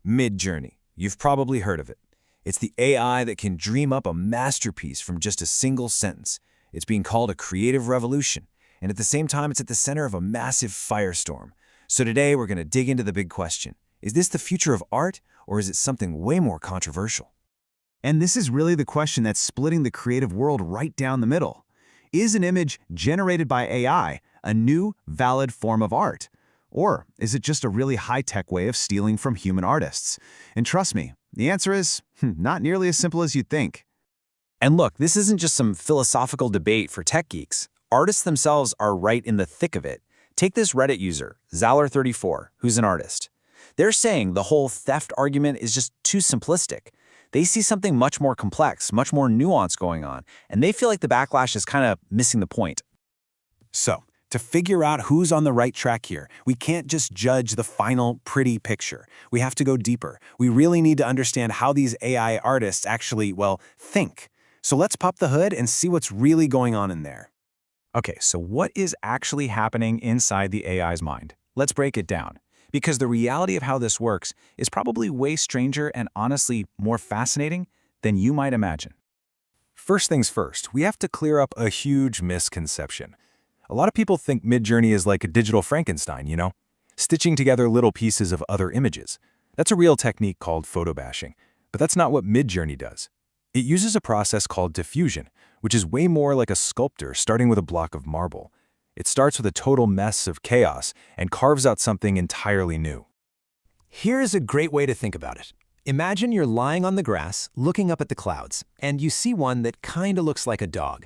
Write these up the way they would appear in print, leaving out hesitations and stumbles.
Midjourney. You've probably heard of it. It's the AI that can dream up a masterpiece from just a single sentence. It's being called a creative revolution, and at the same time, it's at the center of a massive firestorm. So today, we're going to dig into the big question. Is this the future of art, or is it something way more controversial? And this is really the question that's splitting the creative world right down the middle. Is an image generated by AI a new, valid form of art? Or is it just a really high-tech way of stealing from human artists? And trust me, the answer is not nearly as simple as you'd think. And look, this isn't just some philosophical debate for tech geeks. Artists themselves are right in the thick of it. Take this Reddit user, Zaller34, who's an artist. They're saying the whole theft argument is just too simplistic. They see something much more complex, much more nuanced going on, and they feel like the backlash is kind of missing the point. So, to figure out who's on the right track here, we can't just judge the final pretty picture. We have to go deeper. We really need to understand how these AI artists actually, well, think. So let's pop the hood and see what's really going on in there. Okay, so what is actually happening inside the AI's mind? Let's break it down. Because the reality of how this works is probably way stranger and honestly more fascinating than you might imagine. First things first, we have to clear up a huge misconception. A lot of people think Midjourney is like a digital Frankenstein, stitching together little pieces of other images. That's a real technique called photo bashing, but that's not what Midjourney does. It uses a process called diffusion, which is way more like a sculptor starting with a block of marble. It starts with a total mess of chaos and carves out something entirely new. Here's a great way to think about it. Imagine you're lying on the grass, looking up at the clouds, and you see one that kinda looks like a dog.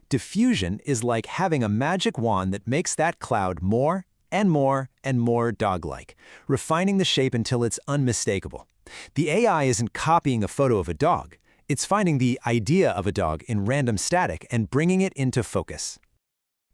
Diffusion is like having a magic wand that makes that cloud more and more and more dog-like, refining the shape until it's unmistakable. The AI isn't copying a photo of a dog. It's finding the idea of a dog in random static and bringing it into focus.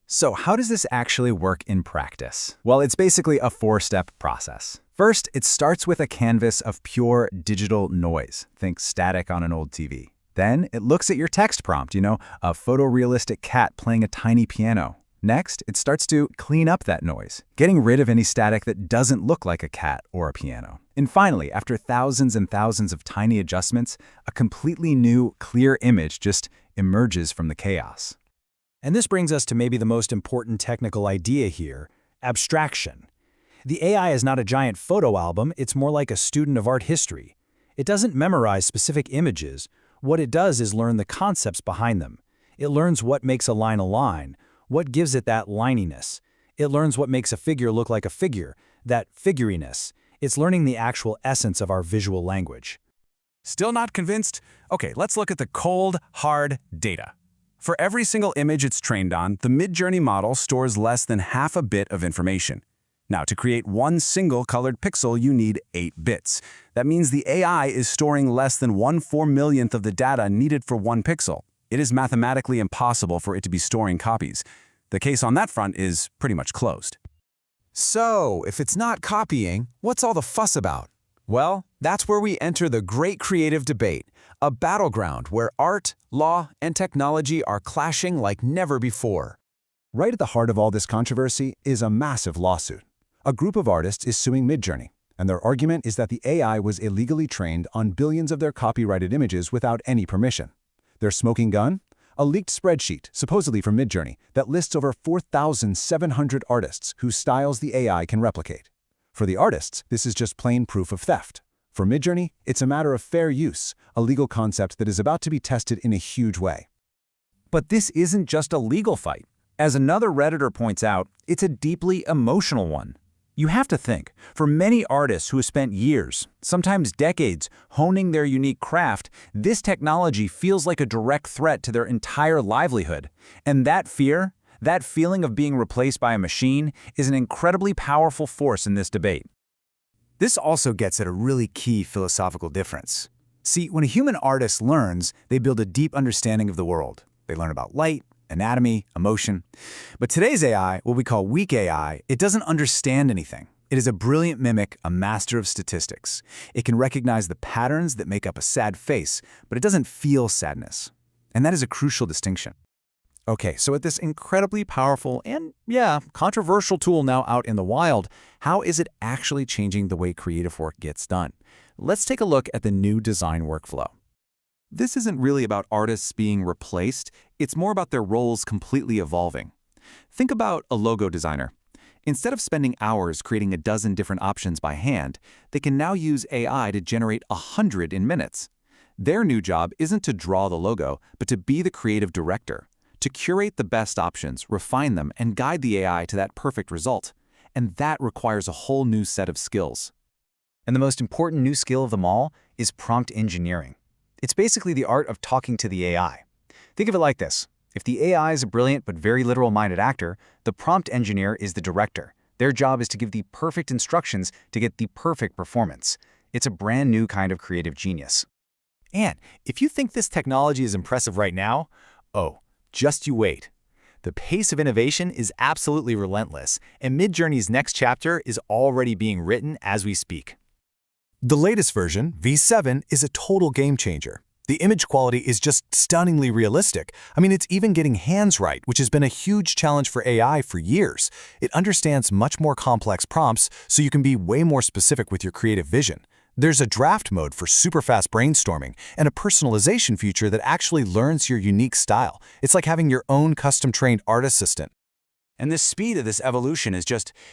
So how does this actually work in practice? Well, it's basically a four-step process. First, it starts with a canvas of pure digital noise. Think static on an old TV. Then it looks at your text prompt, a photorealistic cat playing a tiny piano. Next, it starts to clean up that noise, getting rid of any static that doesn't look like a cat or a piano. And finally, after thousands and thousands of tiny adjustments, a completely new, clear image just emerges from the chaos. And this brings us to maybe the most important technical idea here, abstraction. The AI is not a giant photo album, it's more like a student of art history. It doesn't memorize specific images. What it does is learn the concepts behind them. It learns what makes a line, what gives it that lininess. It learns what makes a figure look like a figure, that figuriness. It's learning the actual essence of our visual language. Still not convinced? Okay, let's look at the cold, hard data. For every single image it's trained on, the Midjourney model stores less than half a bit of information. Now, to create one single colored pixel, you need 8 bits. That means the AI is storing less than 1/4 millionth of the data needed for one pixel. It is mathematically impossible for it to be storing copies. The case on that front is pretty much closed. So, if it's not copying, what's all the fuss about? Well, that's where we enter the great creative debate, a battleground where art, law, and technology are clashing like never before. Right at the heart of all this controversy is a massive lawsuit. A group of artists is suing Midjourney, and their argument is that the AI was illegally trained on billions of their copyrighted images without any permission. Their smoking gun? A leaked spreadsheet, supposedly from Midjourney, that lists over 4,700 artists whose styles the AI can replicate. For the artists, this is just plain proof of theft. For Midjourney, it's a matter of fair use, a legal concept that is about to be tested in a huge way. But this isn't just a legal fight. As another Redditor points out, it's a deeply emotional one. You have to think, for many artists who have spent years, sometimes decades, honing their unique craft, this technology feels like a direct threat to their entire livelihood. And that fear, that feeling of being replaced by a machine, is an incredibly powerful force in this debate. This also gets at a really key philosophical difference. See, when a human artist learns, they build a deep understanding of the world. They learn about light, anatomy, emotion. But today's AI, what we call weak AI, it doesn't understand anything. It is a brilliant mimic, a master of statistics. It can recognize the patterns that make up a sad face, but it doesn't feel sadness. And that is a crucial distinction. Okay, so with this incredibly powerful and, yeah, controversial tool now out in the wild, how is it actually changing the way creative work gets done? Let's take a look at the new design workflow. This isn't really about artists being replaced, it's more about their roles completely evolving. Think about a logo designer. Instead of spending hours creating a dozen different options by hand, they can now use AI to generate 100 in minutes. Their new job isn't to draw the logo, but to be the creative director, to curate the best options, refine them, and guide the AI to that perfect result. And that requires a whole new set of skills. And the most important new skill of them all is prompt engineering. It's basically the art of talking to the AI. Think of it like this. If the AI is a brilliant but very literal-minded actor, the prompt engineer is the director. Their job is to give the perfect instructions to get the perfect performance. It's a brand new kind of creative genius. And if you think this technology is impressive right now, oh, just you wait. The pace of innovation is absolutely relentless, and Midjourney's next chapter is already being written as we speak. The latest version, V7, is a total game changer. The image quality is just stunningly realistic. I mean, it's even getting hands right, which has been a huge challenge for AI for years. It understands much more complex prompts, so you can be way more specific with your creative vision. There's a draft mode for super fast brainstorming and a personalization feature that actually learns your unique style. It's like having your own custom-trained art assistant. And the speed of this evolution is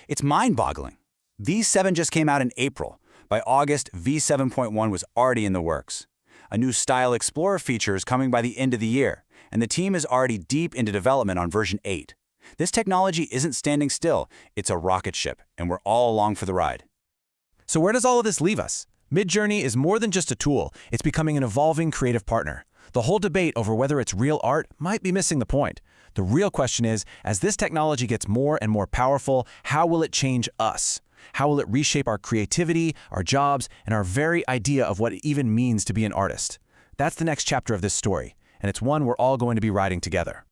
it's mind-boggling. V7 just came out in April. By August, V7.1 was already in the works. A new Style Explorer feature is coming by the end of the year, and the team is already deep into development on version 8. This technology isn't standing still, it's a rocket ship, and we're all along for the ride. So where does all of this leave us? Midjourney is more than just a tool, it's becoming an evolving creative partner. The whole debate over whether it's real art might be missing the point. The real question is, as this technology gets more and more powerful, how will it change us? How will it reshape our creativity, our jobs, and our very idea of what it even means to be an artist? That's the next chapter of this story, and it's one we're all going to be writing together.